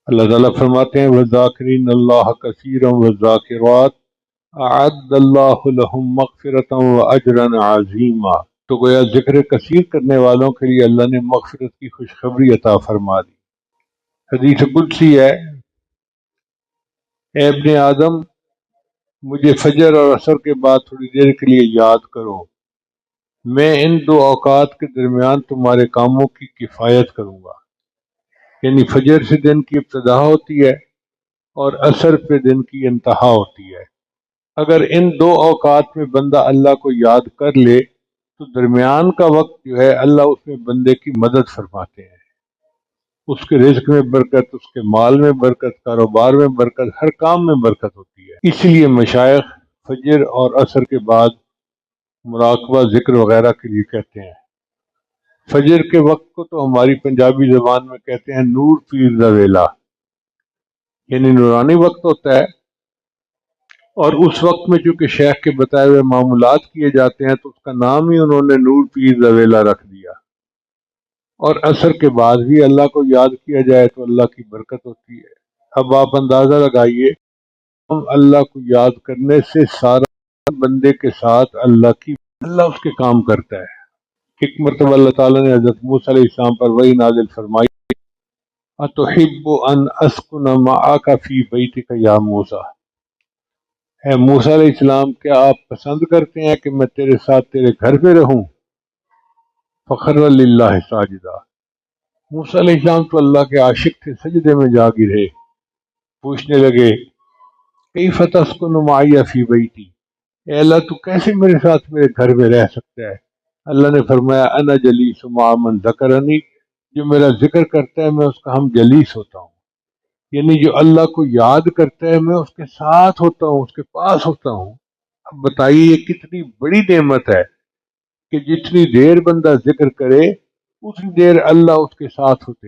اللہ تعالیٰ فرماتے ہیں وَالذَّاكِرِينَ اللَّهَ كَثِيرًا وَالذَّاكِرَاتِ أَعَدَّ اللَّهُ لَهُم مَغْفِرَةً وَأَجْرًا عَظِيمًا۔ تو گویا ذکر کثیر کرنے والوں کے لیے اللہ نے مغفرت کی خوشخبری عطا فرما دی۔ حدیث قدسی ہے، اے ابن آدم مجھے فجر اور عصر کے بعد تھوڑی دیر کے لیے یاد کرو، میں ان دو اوقات کے درمیان تمہارے کاموں کی کفایت کروں گا۔ یعنی فجر سے دن کی ابتدا ہوتی ہے اور عصر پہ دن کی انتہا ہوتی ہے۔ اگر ان دو اوقات میں بندہ اللہ کو یاد کر لے تو درمیان کا وقت جو ہے اللہ اس میں بندے کی مدد فرماتے ہیں، اس کے رزق میں برکت، اس کے مال میں برکت، کاروبار میں برکت، ہر کام میں برکت ہوتی ہے۔ اسی لیے مشائخ فجر اور عصر کے بعد مراقبہ ذکر وغیرہ کے لیے کہتے ہیں۔ فجر کے وقت کو تو ہماری پنجابی زبان میں کہتے ہیں نور پیر دا ویلا، یعنی نورانی وقت ہوتا ہے، اور اس وقت میں چونکہ شیخ کے بتائے ہوئے معمولات کیے جاتے ہیں تو اس کا نام ہی انہوں نے نور پیر دا ویلا رکھ دیا۔ اور عصر کے بعد بھی اللہ کو یاد کیا جائے تو اللہ کی برکت ہوتی ہے۔ اب آپ اندازہ لگائیے، ہم اللہ کو یاد کرنے سے سارا بندے کے ساتھ اللہ اس کے کام کرتا ہے۔ ایک مرتبہ اللہ تعالیٰ نے حضرت موسیٰ علیہ السلام پر وحی نازل فرمائی، اَتُحِبُّ أَنْ أَسْكُنَ مَعَكَ فِي بَيْتِكَ يَا موسیٰ، اے موسیٰ علیہ السلام کیا آپ پسند کرتے ہیں کہ میں تیرے ساتھ تیرے گھر پہ رہوں؟ فَخَرَّ لِلَّهِ سَاجِدًا، موسیٰ علیہ السلام تو اللہ کے عاشق تھے، سجدے میں جا گرے، پوچھنے لگے کیف تسکن معی فی بیتی، اے اللہ تو کیسے میرے ساتھ میرے گھر میں رہ سکتا ہے؟ اللہ نے فرمایا انا جلیس مع من ذکرنی، جو میرا ذکر کرتا ہے میں اس کا ہم جلیس ہوتا ہوں، یعنی جو اللہ کو یاد کرتا ہے میں اس کے ساتھ ہوتا ہوں، اس کے پاس ہوتا ہوں۔ اب بتائیے یہ کتنی بڑی نعمت ہے کہ جتنی دیر بندہ ذکر کرے اتنی دیر اللہ اس کے ساتھ ہوتے ہیں۔